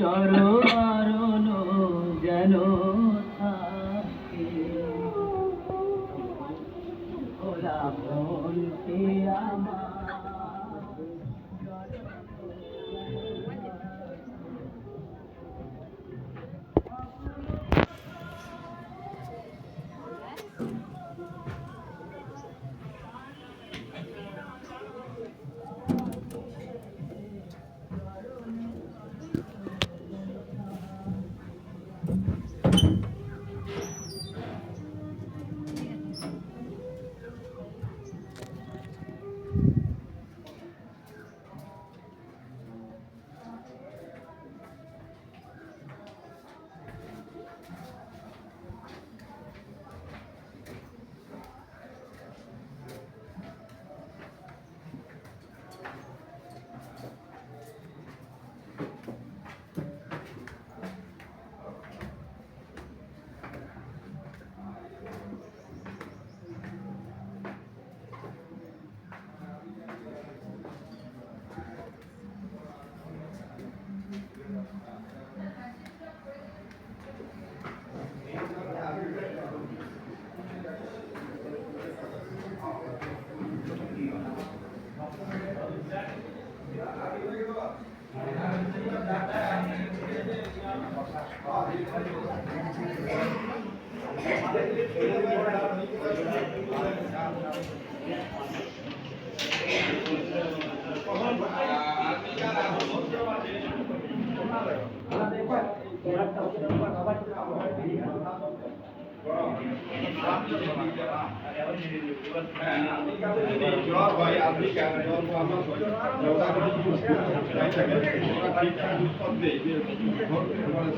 চরণ যেন থাকে খোলা মনকে আমার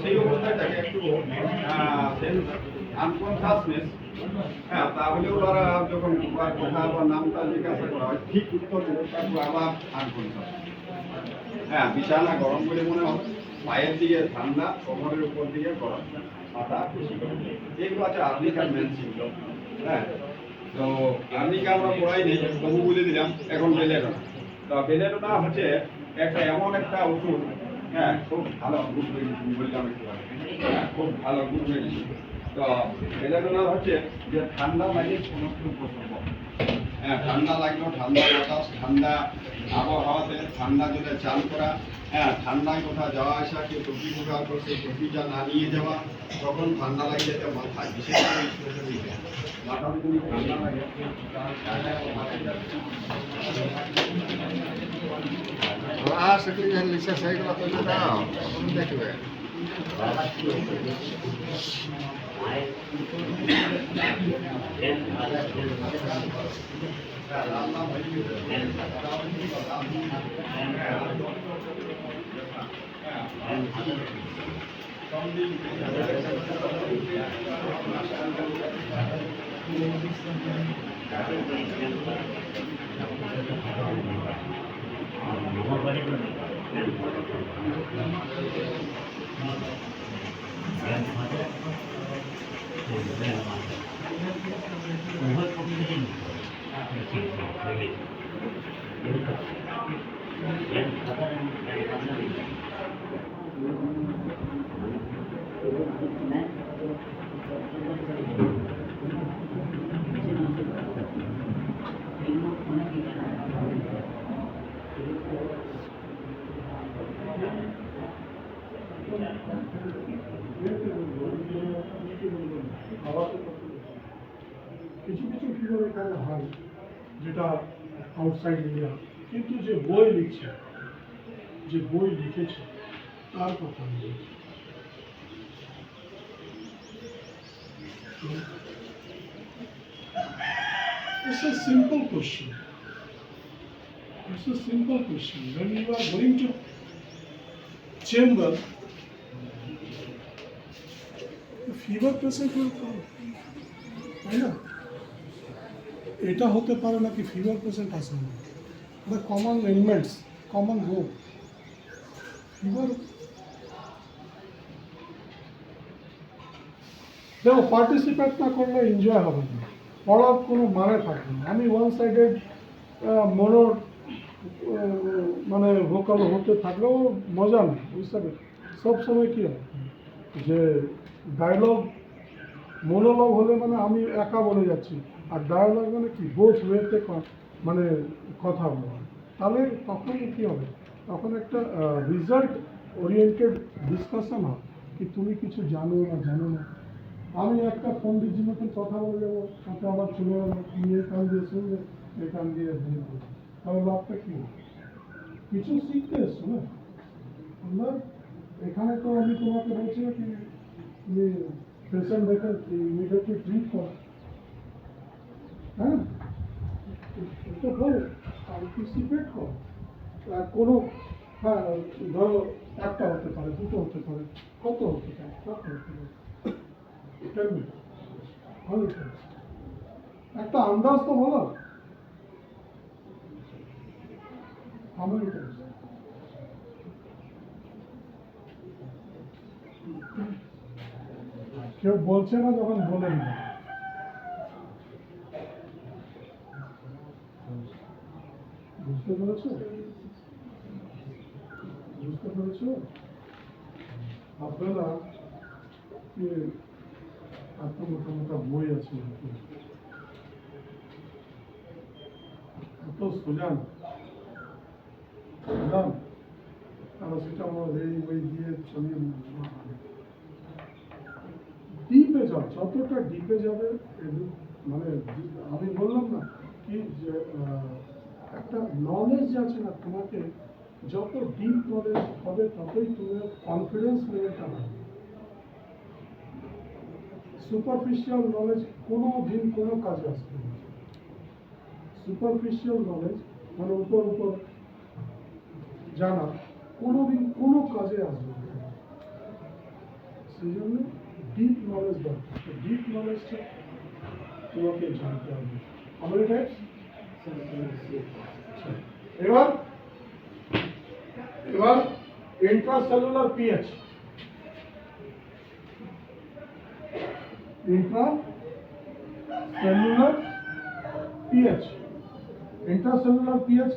সেই অবস্থায় তাকে একটু আনকনসাসনেস, হ্যাঁ, তাহলে ওরা যখন কথা বা নামটা জিজ্ঞাসা করা হয় ঠিক উত্তর দেবে, তারপর আবার আনকনসাস। হ্যাঁ, বিছানা গরম করে মনে হয়, পায়ের দিকে ঠান্ডা, কোমরের উপর দিকে গরম, মাথা বেশি গরম। এগুলো আছে আর্নিকার মেন সিমটম। হ্যাঁ, তো আর্নিকা আমরা পড়াই নেই, তবু বলে দিলাম। এখন বেলেডোনা। তো বেলেডোনা হচ্ছে একটা এমন একটা ওষুধ, হ্যাঁ, খুব ভালো গুড মেডিসিন বললাম একটু আগে। হ্যাঁ, খুব ভালো গুড মেডিসিন। তো বেলেডোনা হচ্ছে যে ঠান্ডা লাগে সমস্ত উপসর্গ। হ্যাঁ, ঠান্ডা লাগলো, ঠান্ডা বাতাস, ঠান্ডা আবহাওয়াতে ঠান্ডা জলে চান করা, হ্যাঁ, ঠান্ডায় কোথাও যাওয়া আসা, কেউ টুপি ব্যবহার করছে, টুপিটা না নিয়ে যাওয়া, তখন ঠান্ডা লাগে যেতে মাথায়, বিশেষ করে মাথার যদি ঠান্ডা লাগে সেটি লিখে সেইগুলো করলে দাও দেখবে। কিছু কিছু ফিগার এখানে হয় যেটা আউটসাইড ইন্ডিয়া, কিন্তু যে বই লিখছে, যে বই লিখেছে তার কথা আমি বলছি। It's a simple question. It's a simple question. When you are going to chamber, the fever patient will come. তাই না? এটা হতে পারে না কি ফিভার পেশেন্ট আসে না, এটা কমন এলিমেন্টস, কমন রোগ। ফিভার দেখো, পার্টিসিপেট না করলে এনজয় হবে না, পড়ার কোনো মানে থাকবে না। আমি ওয়ান সাইডেড মনোর মানে ভোকাল হতে থাকলেও মজা নেই, বুঝতে পারি। সব সময় কি হয় যে ডায়লগ মোনোলগ হলে মানে আমি একা বলে যাচ্ছি, আর ডায়ালগ মানে কি বোথ ওয়েতে মানে কথা বলা, তাহলে তখন কি হবে, তখন একটা রেজাল্ট ওরিয়েন্টেড ডিসকাশন হয় কি তুমি কিছু জানো না জানো না। আমি একটা পণ্ডিতজির মতন কথা বলে যাবো, সাথে আবার চলে যাবো, তুমি এখান দিয়ে শুনবে এখান দিয়ে দেখবে, তাহলে লাভটা কি হবে? কিছু শিখতে এসছো না আমরা। এখানে তো আমি তোমাকে বলছি না কি তুমি পেশেন্ট দেখে ইমিডিয়েটলি ট্রিট করো, হ্যাঁ তো বলো পার্টিসিপেট করো। আর কোনো হ্যাঁ ধরো একটা হতে পারে, দুটো হতে পারে, কত হতে পারে, কত হতে পারে, একটা আন্দাজ তো বলো আমার কেউ বলছে না যখন বলে দিল। বুঝতে পেরেছো? বুঝতে পেরেছো? আপনারা কি এত মোটা মোটা বই আছে এত সোজান সোজান, প্যারাসিটামল এই বই দিয়ে চালিয়ে ডিপে যাও, যতটা ডিপে যাবে মানে আমি বললাম না কি যে একটা নলেজ আছে না, তোমাকে যত ডিপ নলেজ হবে ততই তোমার কনফিডেন্স লেভেলটা বাড়বে। সুপারফিশিয়াল নলেজ কোনো দিন কোনো কাজে আসবে না। সুপারফিশিয়াল নলেজ মানে উপর উপর জানা কোনো দিন কোনো কাজে আসবে না। সেই জন্য ডিপ নলেজ দরকার, ডিপ নলেজটা তোমাকে জানতে হবে। আমার এটা এবার এবার intracellular pH, intracellular pH, intracellular pH